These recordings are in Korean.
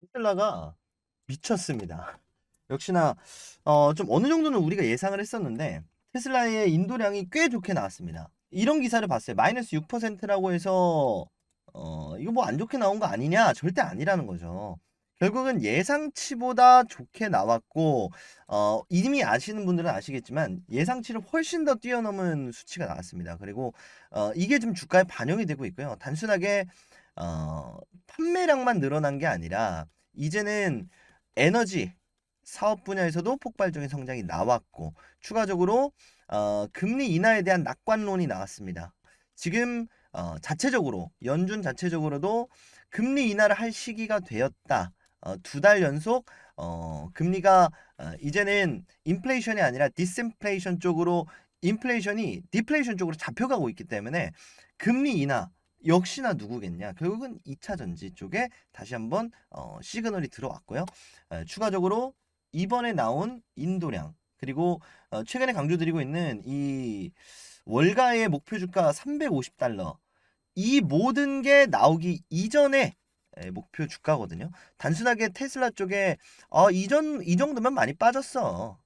테슬라가 미쳤습니다. 역시나 좀 어느 정도는 우리가 예상을 했었는데 테슬라의 인도량이 꽤 좋게 나왔습니다. 이런 기사를 봤어요. 마이너스 6%라고 해서 이거 뭐 안 좋게 나온 거 아니냐? 절대 아니라는 거죠. 결국은 예상치보다 좋게 나왔고 이미 아시는 분들은 아시겠지만 예상치를 훨씬 더 뛰어넘은 수치가 나왔습니다. 그리고 이게 좀 주가에 반영이 되고 있고요. 단순하게 판매량만 늘어난 게 아니라 이제는 에너지 사업 분야에서도 폭발적인 성장이 나왔고 추가적으로 금리 인하에 대한 낙관론이 나왔습니다. 지금 자체적으로 연준 자체적으로도 금리 인하를 할 시기가 되었다. 2달 연속 금리가 이제는 인플레이션이 아니라 디스인플레이션 쪽으로 인플레이션이 디플레이션 쪽으로 잡혀가고 있기 때문에 금리 인하 역시나 누구겠냐? 결국은 2차 전지 쪽에 다시 한번 시그널이 들어왔고요. 추가적으로 이번에 나온 인도량 그리고 최근에 강조드리고 있는 이 월가의 목표 주가 350달러 이 모든 게 나오기 이전에 목표 주가거든요. 단순하게 테슬라 쪽에 이 정도면 많이 빠졌어.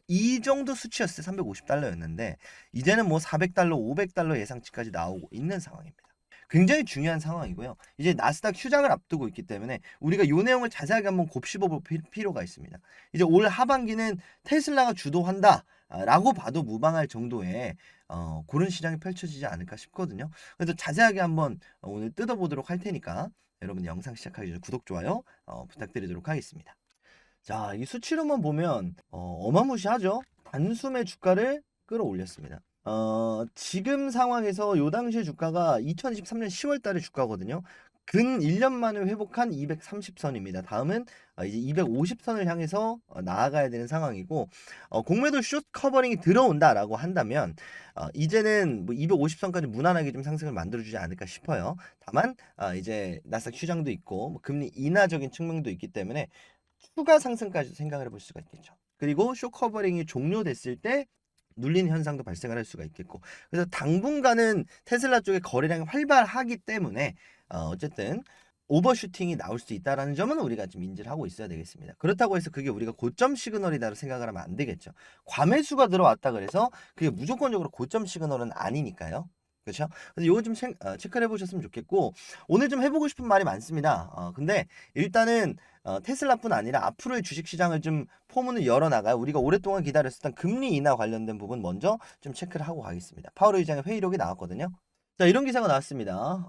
이 정도 수치였을 때 350달러였는데 이제는 뭐 400달러, 500달러 예상치까지 나오고 있는 상황입니다. 굉장히 중요한 상황이고요. 이제 나스닥 휴장을 앞두고 있기 때문에 우리가 요 내용을 자세하게 한번 곱씹어 볼 필요가 있습니다. 이제 올 하반기는 테슬라가 주도한다. 라고 봐도 무방할 정도의 그런 시장이 펼쳐지지 않을까 싶거든요. 그래서 자세하게 한번 오늘 뜯어보도록 할 테니까 여러분 영상 시작하기 전에 구독, 좋아요 부탁드리도록 하겠습니다. 자, 이 수치로만 보면 어마무시하죠. 단숨에 주가를 끌어올렸습니다. 지금 상황에서 요 당시의 주가가 2023년 10월 달의 주가거든요. 근 1년 만에 회복한 230선입니다. 다음은 이제 250선을 향해서 나아가야 되는 상황이고 공매도 숏 커버링이 들어온다라고 한다면 이제는 뭐 250선까지 무난하게 좀 상승을 만들어주지 않을까 싶어요. 다만 이제 나스닥 휴장도 있고 뭐 금리 인하적인 측면도 있기 때문에 추가 상승까지 생각을 해볼 수가 있겠죠. 그리고 숏 커버링이 종료됐을 때 눌리는 현상도 발생을 할 수가 있겠고 그래서 당분간은 테슬라 쪽의 거래량이 활발하기 때문에 어쨌든 오버슈팅이 나올 수 있다라는 점은 우리가 좀 인지를 하고 있어야 되겠습니다. 그렇다고 해서 그게 우리가 고점 시그널이다라고 생각을 하면 안 되겠죠. 과매수가 들어왔다 그래서 그게 무조건적으로 고점 시그널은 아니니까요. 그렇죠? 그래서 요거 좀 체크를 해보셨으면 좋겠고 오늘 좀 해보고 싶은 말이 많습니다. 근데 일단은 테슬라뿐 아니라 앞으로의 주식시장을 좀 포문을 열어나가요. 우리가 오랫동안 기다렸었던 금리 인하 관련된 부분 먼저 좀 체크를 하고 가겠습니다. 파월 의장의 회의록이 나왔거든요. 자, 이런 기사가 나왔습니다.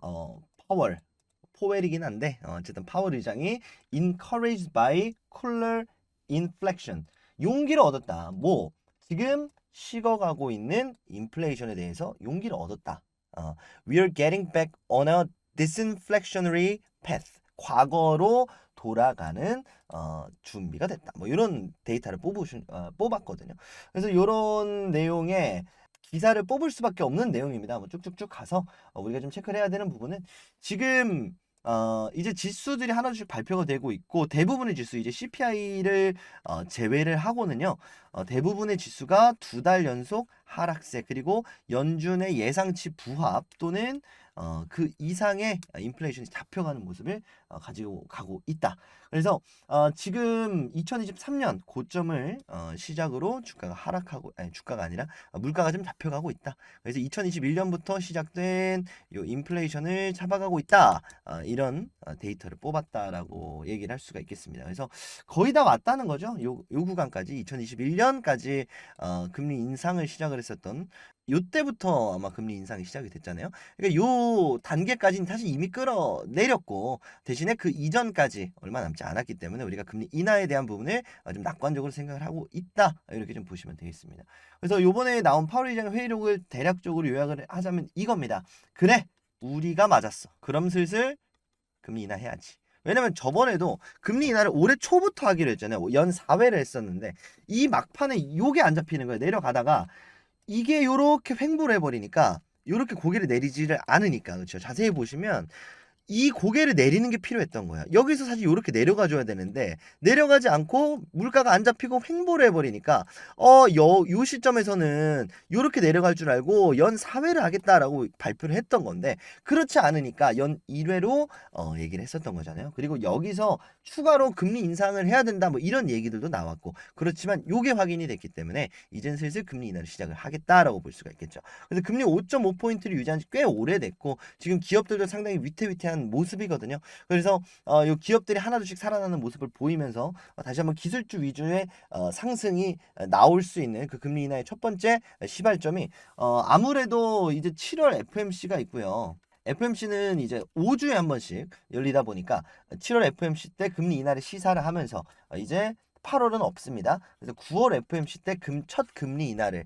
포웰이긴 한데 어쨌든 파월 의장이 encouraged by cooler inflation 용기를 얻었다. 뭐 지금 식어가고 있는 인플레이션에 대해서 용기를 얻었다. We are getting back on a disinflationary path. 과거로 돌아가는 준비가 됐다. 뭐 이런 데이터를 뽑았거든요. 그래서 이런 내용의 기사를 뽑을 수밖에 없는 내용입니다. 뭐 쭉쭉쭉 가서 우리가 좀 체크를 해야 되는 부분은 지금 이제 지수들이 하나씩 발표가 되고 있고 대부분의 지수 이제 CPI를 제외를 하고는요. 대부분의 지수가 2달 연속 하락세 그리고 연준의 예상치 부합 또는 그 이상의 인플레이션이 잡혀가는 모습을 가지고 가고 있다. 그래서 지금 2023년 고점을 시작으로 주가가 하락하고 아니 주가가 아니라 물가가 좀 잡혀가고 있다. 그래서 2021년부터 시작된 요 인플레이션을 잡아가고 있다. 이런 데이터를 뽑았다라고 얘기를 할 수가 있겠습니다. 그래서 거의 다 왔다는 거죠. 요 구간까지 2021년까지 금리 인상을 시작을 했었던 요때부터 아마 금리 인상이 시작이 됐잖아요. 그러니까 요 단계까지는 사실 이미 끌어내렸고 대신에 그 이전까지 얼마 남지 않았기 때문에 우리가 금리 인하에 대한 부분을 좀 낙관적으로 생각을 하고 있다. 이렇게 좀 보시면 되겠습니다. 그래서 요번에 나온 파월 의장의 회의록을 대략적으로 요약을 하자면 이겁니다. 그래, 우리가 맞았어. 그럼 슬슬 금리 인하해야지. 왜냐면 저번에도 금리 인하를 올해 초부터 하기로 했잖아요. 연 4회를 했었는데 이 막판에 요게 안 잡히는 거예요. 내려가다가 이게 요렇게 횡보를 해버리니까 요렇게 고개를 내리지를 않으니까 그렇죠. 자세히 보시면 이 고개를 내리는 게 필요했던 거야. 여기서 사실 요렇게 내려가 줘야 되는데 내려가지 않고 물가가 안 잡히고 횡보를 해 버리니까 요 시점에서는 요렇게 내려갈 줄 알고 연 4회를 하겠다라고 발표를 했던 건데 그렇지 않으니까 연 1회로 얘기를 했었던 거잖아요. 그리고 여기서 추가로 금리 인상을 해야 된다 뭐 이런 얘기들도 나왔고 그렇지만 요게 확인이 됐기 때문에 이젠 슬슬 금리 인하를 시작을 하겠다라고 볼 수가 있겠죠. 그래서 금리 5.5포인트를 유지한 지 꽤 오래됐고 지금 기업들도 상당히 위태위태한 모습이거든요. 그래서 요 기업들이 하나둘씩 살아나는 모습을 보이면서 다시 한번 기술주 위주의 상승이 나올 수 있는 그 금리 인하의 첫 번째 시발점이 아무래도 이제 7월 FMC가 있고요. FMC는 이제 5주에 한 번씩 열리다 보니까 7월 FMC 때 금리 인하를 시사를 하면서 이제 8월은 없습니다. 그래서 9월 FMC 때 첫 금리 인하를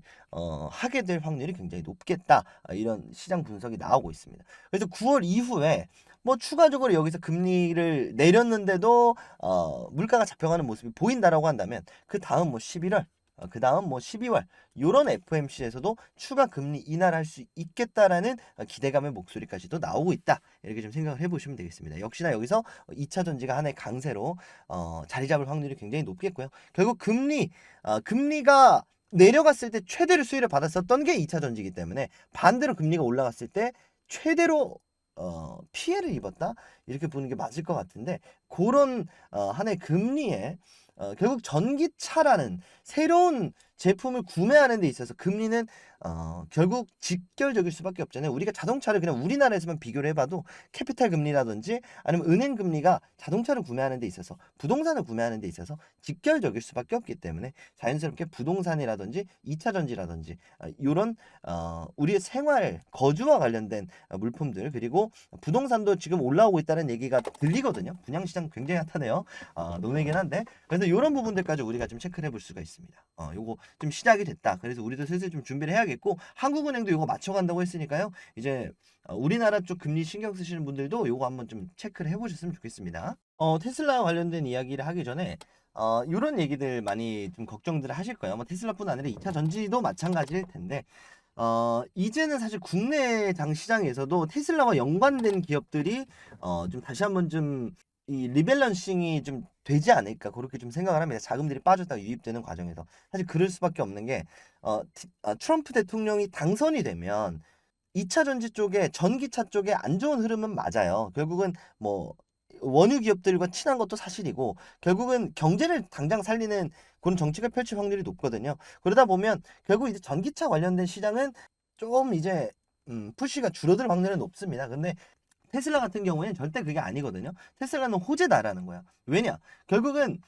하게 될 확률이 굉장히 높겠다. 이런 시장 분석이 나오고 있습니다. 그래서 9월 이후에 뭐 추가적으로 여기서 금리를 내렸는데도 물가가 잡혀가는 모습이 보인다라고 한다면 그 다음 뭐 11월 그 다음 뭐 12월 요런 FMC에서도 추가 금리 인하를 할 수 있겠다라는 기대감의 목소리까지도 나오고 있다. 이렇게 좀 생각을 해보시면 되겠습니다. 역시나 여기서 2차 전지가 하나의 강세로 자리 잡을 확률이 굉장히 높겠고요. 결국 금리가 내려갔을 때 최대로 수혜를 받았었던 게 2차 전지이기 때문에 반대로 금리가 올라갔을 때 최대로 피해를 입었다 이렇게 보는 게 맞을 것 같은데 그런 하나의 금리에 결국 전기차라는 새로운 제품을 구매하는 데 있어서 금리는 결국 직결적일 수밖에 없잖아요. 우리가 자동차를 그냥 우리나라에서만 비교를 해봐도 캐피탈 금리라든지 아니면 은행 금리가 자동차를 구매하는 데 있어서 부동산을 구매하는 데 있어서 직결적일 수밖에 없기 때문에 자연스럽게 부동산이라든지 2차 전지라든지 이런 우리의 생활 거주와 관련된 물품들 그리고 부동산도 지금 올라오고 있다는 얘기가 들리거든요. 분양시장 굉장히 핫하네요. 논외긴 한데 그래서 이런 부분들까지 우리가 좀 체크를 해볼 수가 있습니다. 요거 좀 시작이 됐다. 그래서 우리도 슬슬 좀 준비를 해야겠고 한국은행도 요거 맞춰간다고 했으니까요. 이제 우리나라 쪽 금리 신경 쓰시는 분들도 요거 한번 좀 체크를 해보셨으면 좋겠습니다. 테슬라 관련된 이야기를 하기 전에 요런 얘기들 많이 좀 걱정들을 하실 거예요. 뭐 테슬라뿐 아니라 2차 전지도 마찬가지일 텐데 이제는 사실 국내 장 시장에서도 테슬라와 연관된 기업들이 좀 다시 한번 좀 이 리밸런싱이 좀 되지 않을까 그렇게 좀 생각을 합니다. 자금들이 빠졌다가 유입되는 과정에서 사실 그럴 수밖에 없는 게 트럼프 대통령이 당선이 되면 2차 전지 쪽에 전기차 쪽에 안 좋은 흐름은 맞아요. 결국은 뭐 원유 기업들과 친한 것도 사실이고 결국은 경제를 당장 살리는 그런 정책을 펼칠 확률이 높거든요. 그러다 보면 결국 이제 전기차 관련된 시장은 좀 이제 푸시가 줄어들 확률은 높습니다. 근데 테슬라 같은 경우에는 절대 그게 아니거든요. 테슬라는 호재다라는 거야. 왜냐? 결국은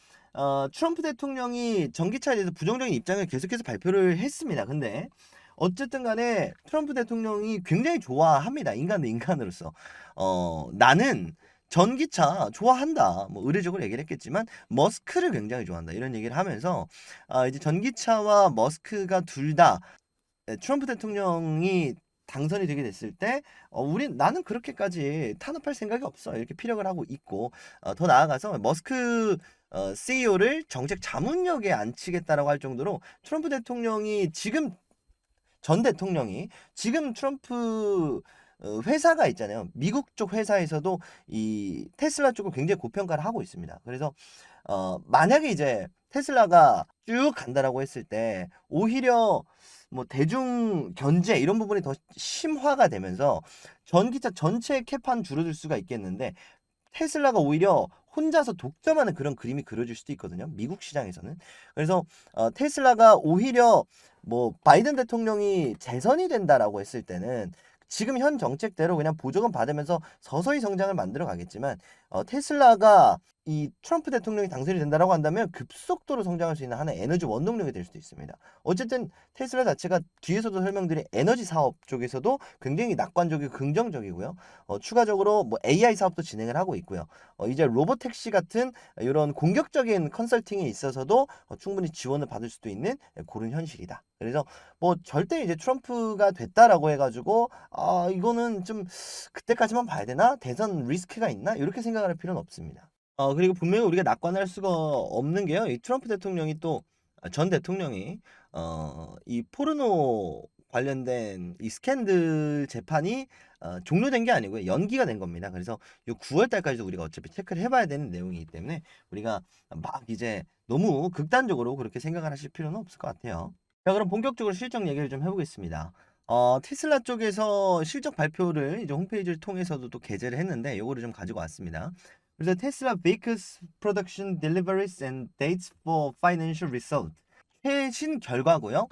트럼프 대통령이 전기차에 대해서 부정적인 입장을 계속해서 발표를 했습니다. 근데 어쨌든 간에 트럼프 대통령이 굉장히 좋아합니다. 인간 대 인간으로서. 나는 전기차 좋아한다. 뭐 의례적으로 얘기를 했겠지만 머스크를 굉장히 좋아한다. 이런 얘기를 하면서 이제 전기차와 머스크가 둘 다 트럼프 대통령이 당선이 되게 됐을 때 나는 그렇게까지 탄압할 생각이 없어. 이렇게 피력을 하고 있고 더 나아가서 머스크 CEO를 정책 자문역에 앉히겠다라고 할 정도로 트럼프 대통령이 전 대통령이 지금 트럼프 회사가 있잖아요. 미국 쪽 회사에서도 이 테슬라 쪽을 굉장히 고평가를 하고 있습니다. 그래서 만약에 이제 테슬라가 쭉 간다라고 했을 때 오히려 뭐 대중 견제 이런 부분이 더 심화가 되면서 전기차 전체의 캐파는 줄어들 수가 있겠는데 테슬라가 오히려 혼자서 독점하는 그런 그림이 그려질 수도 있거든요. 미국 시장에서는. 그래서 테슬라가 오히려 뭐 바이든 대통령이 재선이 된다라고 했을 때는 지금 현 정책대로 그냥 보조금 받으면서 서서히 성장을 만들어 가겠지만 테슬라가 이 트럼프 대통령이 당선이 된다라고 한다면 급속도로 성장할 수 있는 하나의 에너지 원동력이 될 수도 있습니다. 어쨌든 테슬라 자체가 뒤에서도 설명드린 에너지 사업 쪽에서도 굉장히 낙관적이고 긍정적이고요. 추가적으로 뭐 AI 사업도 진행을 하고 있고요. 이제 로보택시 같은 이런 공격적인 컨설팅에 있어서도 충분히 지원을 받을 수도 있는 그런 현실이다. 그래서 뭐 절대 이제 트럼프가 됐다라고 해가지고 이거는 좀 그때까지만 봐야 되나? 대선 리스크가 있나? 이렇게 생각할 필요는 없습니다. 그리고 분명히 우리가 낙관할 수가 없는 게요. 이 트럼프 대통령이 또 전 대통령이 이 포르노 관련된 이 스캔들 재판이 종료된 게 아니고요. 연기가 된 겁니다. 그래서 요 9월 달까지도 우리가 어차피 체크를 해봐야 되는 내용이기 때문에 우리가 막 이제 너무 극단적으로 그렇게 생각을 하실 필요는 없을 것 같아요. 자, 그럼 본격적으로 실적 얘기를 좀 해보겠습니다. 테슬라 쪽에서 실적 발표를 이제 홈페이지를 통해서도 또 게재를 했는데 요거를 좀 가지고 왔습니다. 그래서 테슬라 vehicles production deliveries and dates for financial result 최신 결과고요.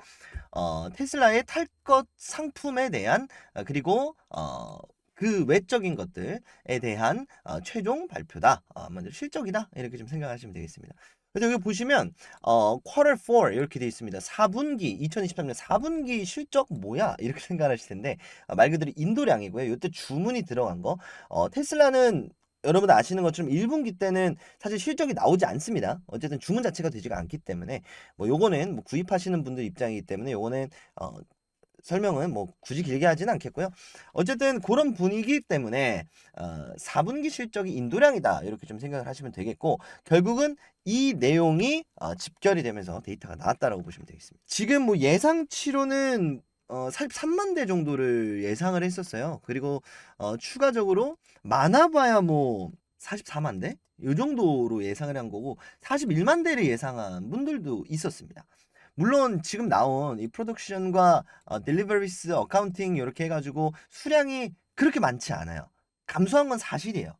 테슬라의 탈 것 상품에 대한 그리고 그 외적인 것들에 대한 최종 발표다. 먼저 실적이다. 이렇게 좀 생각하시면 되겠습니다. 그래서 여기 보시면 quarter 4 이렇게 되어 있습니다. 4분기 2023년 4분기 실적 뭐야? 이렇게 생각하실 텐데 말 그대로 인도량이고요. 이때 주문이 들어간 거. 테슬라는 여러분들 아시는 것처럼 1분기 때는 사실 실적이 나오지 않습니다. 어쨌든 주문 자체가 되지가 않기 때문에 뭐 요거는 뭐 구입하시는 분들 입장이기 때문에 요거는 설명은 뭐 굳이 길게 하지는 않겠고요. 어쨌든 그런 분위기 때문에 4분기 실적이 인도량이다 이렇게 좀 생각을 하시면 되겠고 결국은 이 내용이 집결이 되면서 데이터가 나왔다라고 보시면 되겠습니다. 지금 뭐 예상치로는 43만 대 정도를 예상을 했었어요. 그리고 추가적으로 많아봐야 뭐 44만 대? 이 정도로 예상을 한 거고 41만 대를 예상한 분들도 있었습니다. 물론 지금 나온 이 프로덕션과 딜리버리스, 어카운팅 이렇게 해가지고 수량이 그렇게 많지 않아요. 감소한 건 사실이에요.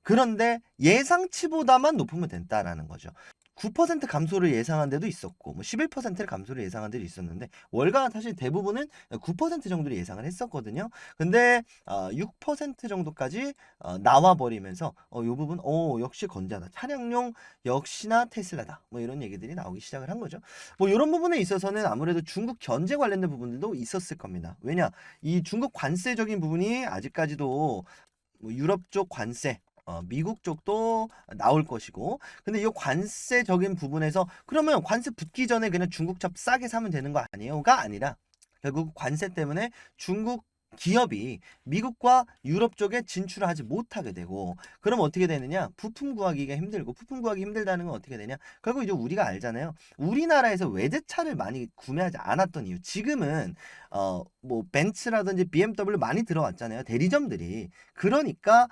그런데 예상치보다만 높으면 된다라는 거죠. 9% 감소를 예상한 데도 있었고 뭐 11%를 감소를 예상한 데도 있었는데 월가 사실 대부분은 9% 정도를 예상을 했었거든요. 근데 6% 정도까지 나와 버리면서 이 부분 역시 건재하다. 차량용 역시나 테슬라다. 뭐 이런 얘기들이 나오기 시작을 한 거죠. 뭐 이런 부분에 있어서는 아무래도 중국 견제 관련된 부분들도 있었을 겁니다. 왜냐? 이 중국 관세적인 부분이 아직까지도 뭐 유럽 쪽 관세 미국 쪽도 나올 것이고 근데 이 관세적인 부분에서 그러면 관세 붙기 전에 그냥 중국차 싸게 사면 되는 거 아니에요?가 아니라 결국 관세 때문에 중국 기업이 미국과 유럽 쪽에 진출을 하지 못하게 되고 그럼 어떻게 되느냐 부품 구하기가 힘들고 부품 구하기 힘들다는 건 어떻게 되냐 결국 이제 우리가 알잖아요 우리나라에서 외제차를 많이 구매하지 않았던 이유 지금은 뭐 벤츠라든지 BMW 많이 들어왔잖아요 대리점들이 그러니까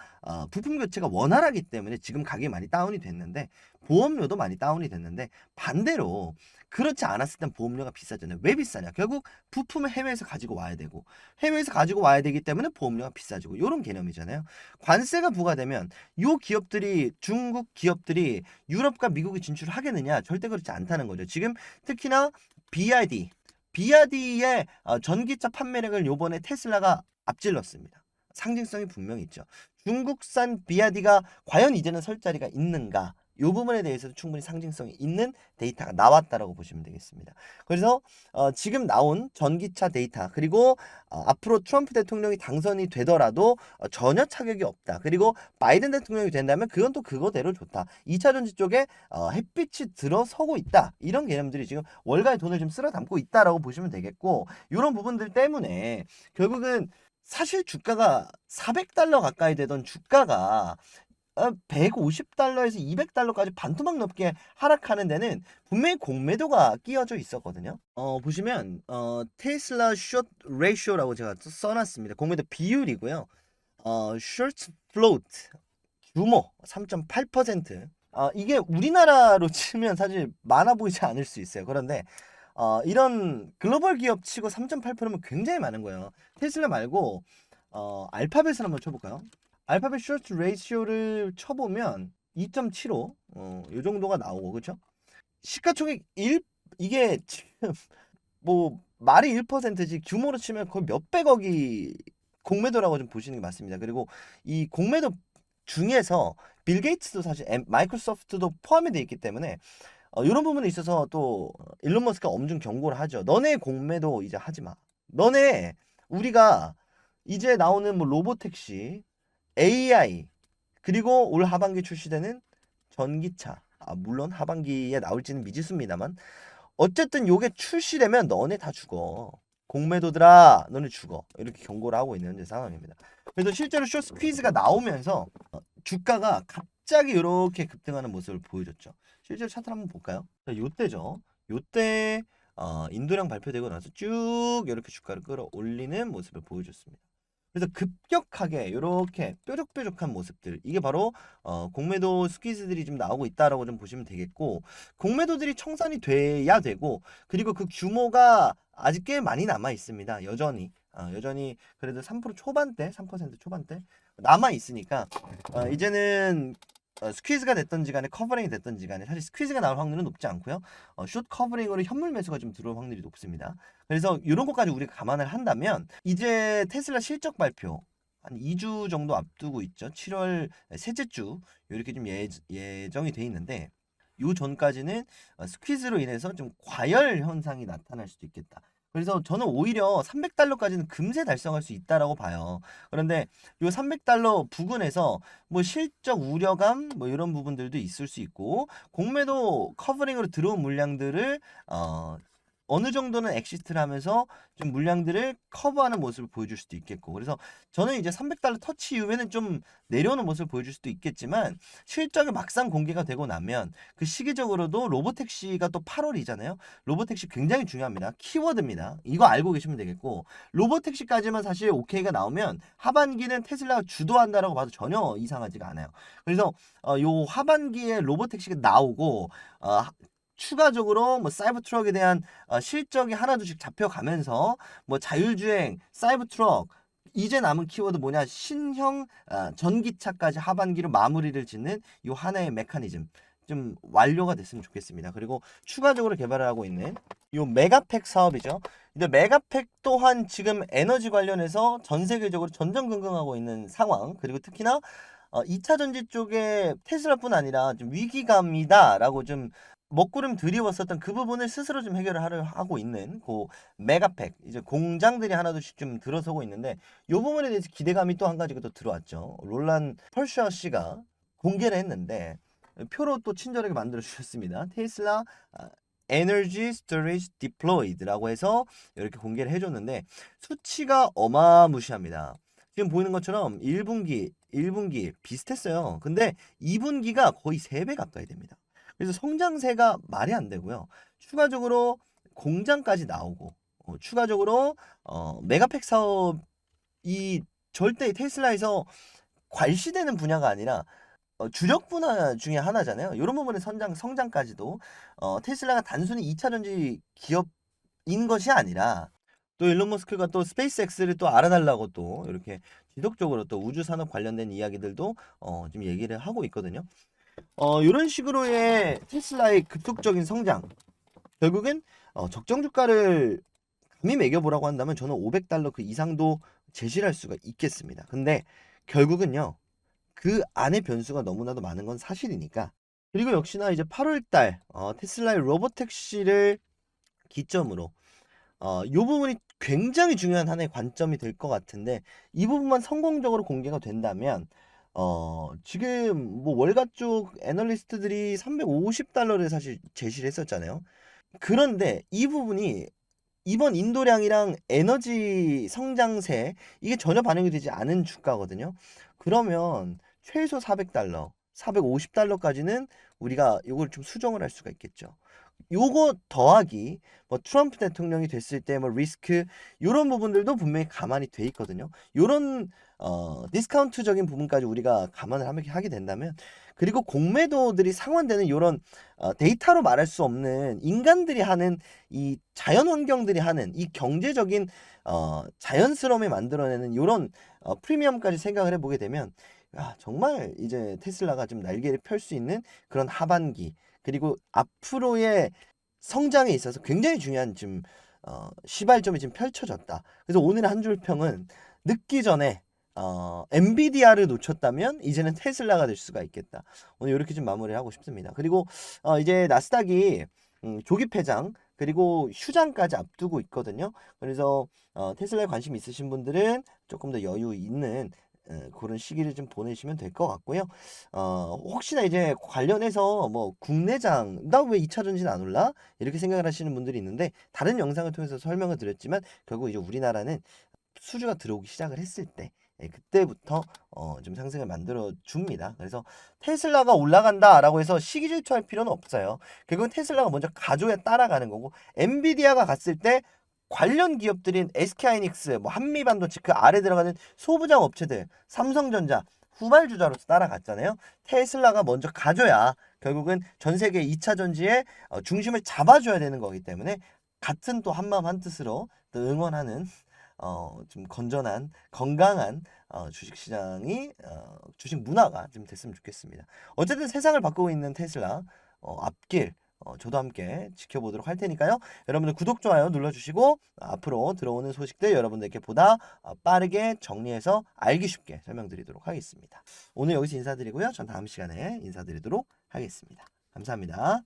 부품 교체가 원활하기 때문에 지금 가격이 많이 다운이 됐는데 보험료도 많이 다운이 됐는데 반대로 그렇지 않았을 땐 보험료가 비싸잖아요. 왜 비싸냐? 결국 부품을 해외에서 가지고 와야 되고 해외에서 가지고 와야 되기 때문에 보험료가 비싸지고 이런 개념이잖아요. 관세가 부과되면 요 기업들이 중국 기업들이 유럽과 미국에 진출을 하겠느냐? 절대 그렇지 않다는 거죠. 지금 특히나 BYD의 전기차 판매량을 요번에 테슬라가 앞질렀습니다. 상징성이 분명히 있죠. 중국산 BYD가 과연 이제는 설 자리가 있는가? 이 부분에 대해서도 충분히 상징성이 있는 데이터가 나왔다라고 보시면 되겠습니다. 그래서 지금 나온 전기차 데이터 그리고 앞으로 트럼프 대통령이 당선이 되더라도 전혀 차격이 없다. 그리고 바이든 대통령이 된다면 그건 또 그거대로 좋다. 2차 전지 쪽에 햇빛이 들어서고 있다. 이런 개념들이 지금 월가의 돈을 좀 쓸어 담고 있다라고 보시면 되겠고 이런 부분들 때문에 결국은 사실 주가가 400달러 가까이 되던 주가가 150달러에서 200달러까지 반토막 높게 하락하는 데는 분명히 공매도가 끼어져 있었거든요. 보시면 테슬라 숏 레이쇼라고 제가 써놨습니다. 공매도 비율이고요. 숏 플로트 규모 3.8%. 이게 우리나라로 치면 사실 많아 보이지 않을 수 있어요. 그런데 이런 글로벌 기업 치고 3.8%면 굉장히 많은 거예요. 테슬라 말고 알파벳을 한번 쳐볼까요? 알파벳 쇼트 레이시오를 쳐보면 2.75, 요 정도가 나오고, 그쵸? 시가총액 1, 이게 지금 뭐 말이 1%지 규모로 치면 거의 몇백억이 공매도라고 좀 보시는 게 맞습니다. 그리고 이 공매도 중에서 빌 게이츠도 사실 마이크로소프트도 포함이 돼 있기 때문에 이런 부분에 있어서 또 일론 머스크가 엄중 경고를 하죠. 너네 공매도 이제 하지 마. 너네 우리가 이제 나오는 뭐 로보택시, AI 그리고 올 하반기 출시되는 전기차. 물론 하반기에 나올지는 미지수입니다만 어쨌든 요게 출시되면 너네 다 죽어. 공매도들아 너네 죽어. 이렇게 경고를 하고 있는 상황입니다. 그래서 실제로 쇼 스퀴즈가 나오면서 주가가 갑자기 이렇게 급등하는 모습을 보여줬죠. 실제로 차트 한번 볼까요? 자, 요때죠. 요때 인도량 발표되고 나서 쭉 이렇게 주가를 끌어올리는 모습을 보여줬습니다. 그래서 급격하게 이렇게 뾰족뾰족한 모습들, 이게 바로 공매도 스퀴즈들이 좀 나오고 있다라고 좀 보시면 되겠고, 공매도들이 청산이 돼야 되고, 그리고 그 규모가 아직 꽤 많이 남아 있습니다. 여전히 그래도 3% 초반대, 3% 초반대 남아 있으니까 이제는 스퀴즈가 됐던지 간에 커버링이 됐던지 간에 사실 스퀴즈가 나올 확률은 높지 않고요. 숏 커버링으로 현물 매수가 좀 들어올 확률이 높습니다. 그래서 이런 것까지 우리가 감안을 한다면 이제 테슬라 실적 발표 한 2주 정도 앞두고 있죠. 7월 셋째 주 이렇게 좀 예정이 돼 있는데, 요 전까지는 스퀴즈로 인해서 좀 과열 현상이 나타날 수도 있겠다. 그래서 저는 오히려 300달러까지는 금세 달성할 수 있다라고 봐요. 그런데 요 300달러 부근에서 뭐 실적 우려감 뭐 이런 부분들도 있을 수 있고, 공매도 커버링으로 들어온 물량들을 어느 정도는 엑시트를 하면서 좀 물량들을 커버하는 모습을 보여줄 수도 있겠고, 그래서 저는 이제 300달러 터치 이후에는 좀 내려오는 모습을 보여줄 수도 있겠지만, 실적이 막상 공개가 되고 나면 그 시기적으로도 로보택시가 또 8월이잖아요. 로보택시 굉장히 중요합니다. 키워드입니다. 이거 알고 계시면 되겠고, 로보택시까지만 사실 오케이가 나오면 하반기는 테슬라가 주도한다라고 봐도 전혀 이상하지가 않아요. 그래서 요 하반기에 로보택시가 나오고 추가적으로 뭐 사이버 트럭에 대한 실적이 하나둘씩 잡혀가면서 뭐 자율주행, 사이버 트럭, 이제 남은 키워드 뭐냐, 신형 전기차까지 하반기로 마무리를 짓는 이 하나의 메커니즘 좀 완료가 됐으면 좋겠습니다. 그리고 추가적으로 개발을 하고 있는 이 메가팩 사업이죠. 근데 메가팩 또한 지금 에너지 관련해서 전 세계적으로 전전긍긍하고 있는 상황, 그리고 특히나 2차 전지 쪽에 테슬라뿐 아니라 좀 위기감이다라고 좀 먹구름 드리웠었던 그 부분을 스스로 좀 해결을 하고 있는 그 메가팩, 이제 공장들이 하나둘씩 좀 들어서고 있는데, 이 부분에 대해서 기대감이 또 한 가지가 또 들어왔죠. 롤란 펄셔 씨가 공개를 했는데 표로 또 친절하게 만들어 주셨습니다. 테슬라 에너지 스토리지 디플로이드라고 해서 이렇게 공개를 해줬는데 수치가 어마무시합니다. 지금 보이는 것처럼 1분기 비슷했어요. 근데 2분기가 거의 3배 가까이 됩니다. 그래서 성장세가 말이 안 되고요. 추가적으로 공장까지 나오고, 추가적으로 메가팩 사업이 절대 테슬라에서 괄시되는 분야가 아니라 주력 분야 중에 하나잖아요. 이런 부분의 성장까지도 테슬라가 단순히 2차 전지 기업인 것이 아니라, 또 일론 머스크가 또 스페이스X를 또 알아달라고 또 이렇게 지속적으로 또 우주 산업 관련된 이야기들도 좀 얘기를 하고 있거든요. 이런 식으로의 테슬라의 급속적인 성장, 결국엔 적정 주가를 감히 매겨보라고 한다면 저는 500달러 그 이상도 제시할 수가 있겠습니다. 근데 결국은요, 그 안에 변수가 너무나도 많은 건 사실이니까. 그리고 역시나 이제 8월달 테슬라의 로보택시를 기점으로 이 부분이 굉장히 중요한 하나의 관점이 될 것 같은데, 이 부분만 성공적으로 공개가 된다면 지금 뭐 월가 쪽 애널리스트들이 350달러를 사실 제시를 했었잖아요. 그런데 이 부분이 이번 인도량이랑 에너지 성장세, 이게 전혀 반영이 되지 않은 주가거든요. 그러면 최소 400달러, 450달러까지는 우리가 이걸 좀 수정을 할 수가 있겠죠. 요거 더하기 뭐 트럼프 대통령이 됐을 때 뭐 리스크, 요런 부분들도 분명히 가만히 돼 있거든요. 요런 디스카운트적인 부분까지 우리가 감안을 하게 된다면, 그리고 공매도들이 상환되는 요런 데이터로 말할 수 없는 인간들이 하는 이 자연 환경들이 하는 이 경제적인 자연스러움에 만들어내는 요런 프리미엄까지 생각을 해보게 되면, 정말 이제 테슬라가 좀 날개를 펼 수 있는 그런 하반기, 그리고 앞으로의 성장에 있어서 굉장히 중요한 지금 시발점이 지금 펼쳐졌다. 그래서 오늘 한 줄 평은 늦기 전에 엔비디아를 놓쳤다면 이제는 테슬라가 될 수가 있겠다. 오늘 이렇게 좀 마무리를 하고 싶습니다. 그리고 이제 나스닥이 조기 폐장 그리고 휴장까지 앞두고 있거든요. 그래서 테슬라에 관심 있으신 분들은 조금 더 여유 있는 그런 시기를 좀 보내시면 될 것 같고요. 혹시나 이제 관련해서 뭐 국내장 나 왜 2차 전지는 안 올라? 이렇게 생각을 하시는 분들이 있는데, 다른 영상을 통해서 설명을 드렸지만 결국 이제 우리나라는 수주가 들어오기 시작을 했을 때 예, 그때부터 좀 상승을 만들어 줍니다. 그래서 테슬라가 올라간다라고 해서 시기 질투할 필요는 없어요. 결국은 테슬라가 먼저 가줘야 따라가는 거고, 엔비디아가 갔을 때 관련 기업들인 SK하이닉스, 뭐 한미반도체 그 아래 들어가는 소부장 업체들, 삼성전자 후발주자로서 따라갔잖아요. 테슬라가 먼저 가줘야 결국은 전 세계 2차 전지의 중심을 잡아줘야 되는 거기 때문에 같은 또 한마음 한뜻으로 또 응원하는 좀 건전한 건강한 주식시장이 주식 문화가 좀 됐으면 좋겠습니다. 어쨌든 세상을 바꾸고 있는 테슬라 앞길 저도 함께 지켜보도록 할 테니까요. 여러분들 구독, 좋아요 눌러주시고 앞으로 들어오는 소식들 여러분들께 보다 빠르게 정리해서 알기 쉽게 설명드리도록 하겠습니다. 오늘 여기서 인사드리고요. 전 다음 시간에 인사드리도록 하겠습니다. 감사합니다.